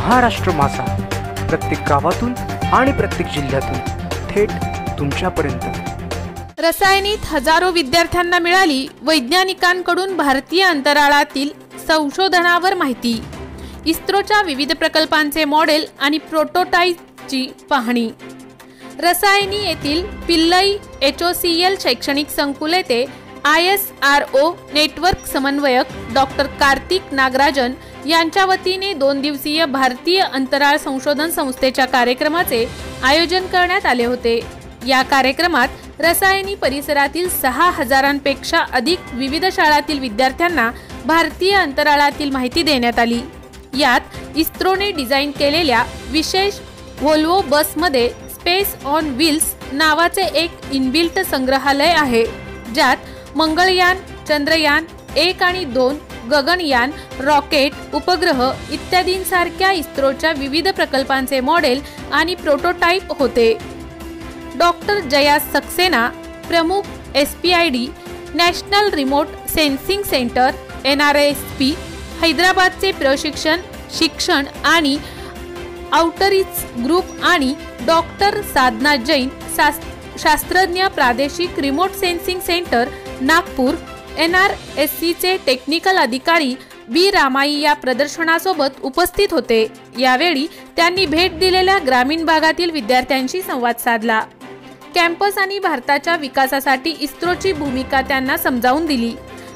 महाराष्ट्र माझा, प्रत्येक गावातून आणि प्रत्येक जिल्ह्यातून थेट तुमच्यापर्यंत। रसायनीत हजारो विद्यार्थ्यांना मिळाली वैज्ञानिकांकडून भारतीय अंतराळातील संशोधनावर माहिती। इस्रोच्या विविध प्रकल्पांचे मॉडेल आणि प्रोटोटाइपची पाहणी। रसायनी येथील पिल्लई HOCL शैक्षणिक संकुल येथे ISRO नेटवर्क समन्वयक डॉक्टर कार्तिक नागराजन यांच्या वतीने 2 दिवसीय भारतीय अंतराळ संशोधन संस्थेच्या कार्यक्रमाचे आयोजन करण्यात आले होते। या कार्यक्रमात रसायनी परिसरातील 6000पेक्षा अधिक विविध शाळांतील विद्यार्थ्यांना भारतीय अंतराळातील माहिती देण्यात आली। यात इस्रोने डिझाइन केलेल्या विशेष व्होल्वो बसमध्ये स्पेस ऑन व्हील्स नावाचे एक इनबिल्ट संग्रहालय आहे, ज्यात मंगळयान, चंद्रयान 1 आणि 2, गगनयान, रॉकेट, उपग्रह इत्यादींसारख्या इस्रोच्या विविध प्रकल्पांचे मॉडेल आणि प्रोटोटाइप होते। डॉक्टर जया सक्सेना, प्रमुख SPID national remote sensing centre NRSP हैदराबादचे प्रशिक्षण शिक्षण आणि आउटरीच ग्रुप आणि डॉक्टर साधना जैन, शास्त्रज्ञ प्रादेशिक रिमोट सेन्सिंग सेंटर नागपूर NRSCचे टेक्निकल अधिकारी B रामाई या प्रदर्शनासोबत उपस्थित होते। यावेळी त्यांनी भेट दिलेल्या ग्रामीण भागातील विद्यार्थ्यांशी संवाद साधला। कॅम्पस आणि भारताच्या विकासासाठी इस्रोची भूमिका त्यांना समजावून दिली।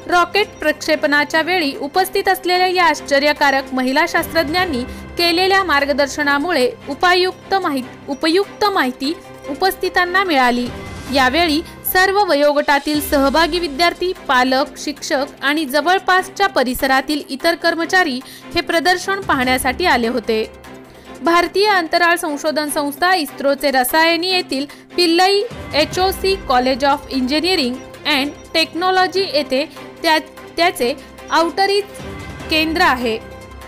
रॉकेट प्रक्षेपणाच्या वेळी उपस्थित असलेल्या या आश्चर्यकारक महिला शास्त्रज्ञांनी केलेल्या मार्गदर्शनामुळे उपयुक्त माहिती उपस्थितांना मिळाली। यावेळी सर्व वयोगटातील सहभागी विद्यार्थी, पालक, शिक्षक आणि जवळपासच्या परिसरातील इतर कर्मचारी हे प्रदर्शन पाहण्यासाठी आले होते। भारतीय अंतराळ संशोधन संस्था इस्रोचे रसायनी येथील Pillai HOC college of engineering and technology येथे त्याचे आउटरीच केंद्र आहे।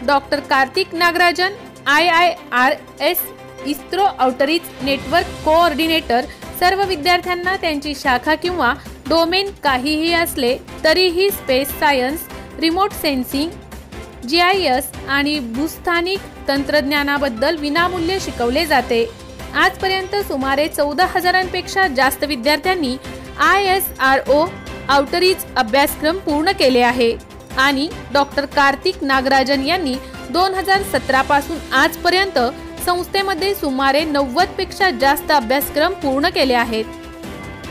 Doctor Kartik Nagarajan IIRS ISRO outreach network coordinator सर्व विद्यार्थ्यांना त्यांची शाखा किंवा डोमेन काहीही असले तरीही space science, remote sensing, GIS आणि भूस्थानिक तंत्रज्ञानाबद्दल विनामूल्य शिकवले जाते। आजपर्यंत सुमारे 14,000पेक्षा जास्त विद्यार्थ्यांनी ISRO आउटरीच अभ्यासक्रम पूर्ण केले आहे आणि डॉक्टर कार्तिक नागराजन यांनी 2017 पासून आजपर्यंत संस्थेमध्ये सुमारे 90पेक्षा जास्त अभ्यासक्रम पूर्ण केले आहेत।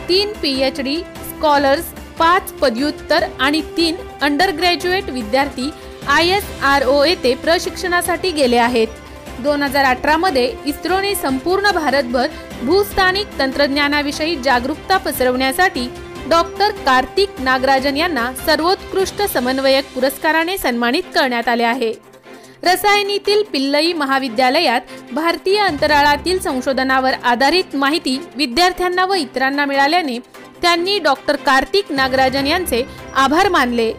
3 PhD स्कॉलर्स, 5 पदव्युत्तर आणि 3 अंडरग्रॅज्युएट विद्यार्थी ISRO येथे प्रशिक्षणासाठी गेले आहेत। 2018 मध्ये इस्रोने संपूर्ण भारतभर भूस्थानिक तंत्रज्ञानाविषयी जागरूकता पसरवण्यासाठी डॉक्टर कार्तिक नागराजन यांना सर्वोत्कृष्ट समन्वयक पुरस्काराने सन्मानित करण्यात आले आहे। रसायनीतील पिल्लई महाविद्यालयात भारतीय अंतराळातील संशोधनावर आधारित माहिती विद्यार्थ्यांना व इतरांना मिळाल्याने त्यांनी डॉक्टर कार्तिक नागराजन यांचे आभार मानले।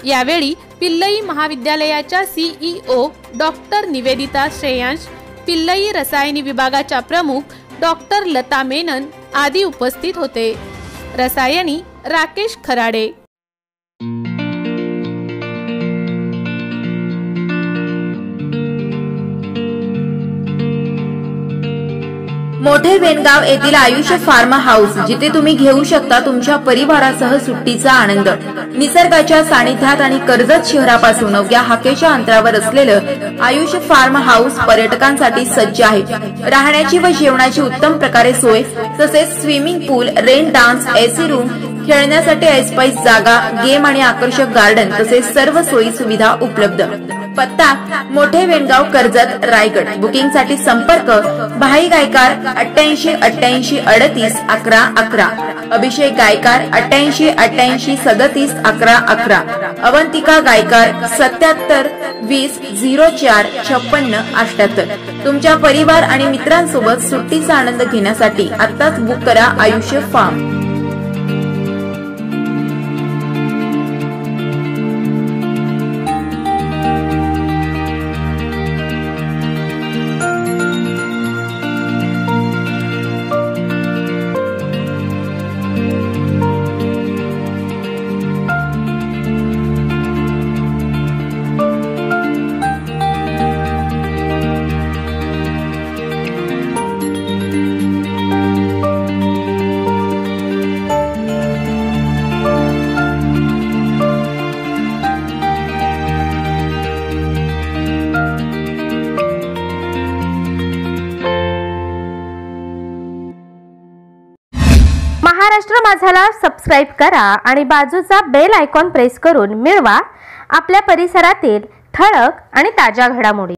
यावेळी पिल्लई महाविद्यालयाच्या CEO डॉक्टर निवेदिता श्रेयांश, पिल्लई रसायनी विभागाच्या प्रमुख डॉक्टर लता मेनन आदी उपस्थित होते। रसायनी राकेश खराडे। मोठे वेणगाव येथील आयुष फार्मा हाऊस, जिथे तुम्ही घेऊ शकता तुमच्या परिवारासह सुट्टीचा आनंद। निसर्गाच्या सानिध्यात आणि कर्जत शहरापासून अवघ्या हाकेच्या अंतरावर असलेलं आयुष फार्मा हाऊस पर्यटकांसाठी सज्ज आहे। राहण्याची व जेवणाची उत्तम प्रकारे सोय, तसेच स्विमिंग पूल, रेन डान्स, AC रूम, खेळण्यासाठी ऐसपैस जागा, गेम आणि आकर्षक गार्डन तसेच सर्व सोयी सुविधा उपलब्ध। पत्ता मोठे वेणगाव, कर्जत, रायगड। बुकिंग साठी संपर्क भाई गायकार 88 88 38 11 11, अभिषेक गायकार 88 88 37 11 11, अवंतिका गायकार 77 20 04 56 78। तुमच्या परिवार आणि मित्रांसोबत सुट्टीचा आनंद घेण्यासाठी आत्ताच बुक करा आयुष्य फार्म। महाराष्ट्र माझाला सबस्क्राईब करा आणि बाजूचा बेल आयकॉन प्रेस करून मिळवा आपल्या परिसरातील ठळक आणि ताज्या घडामोडी।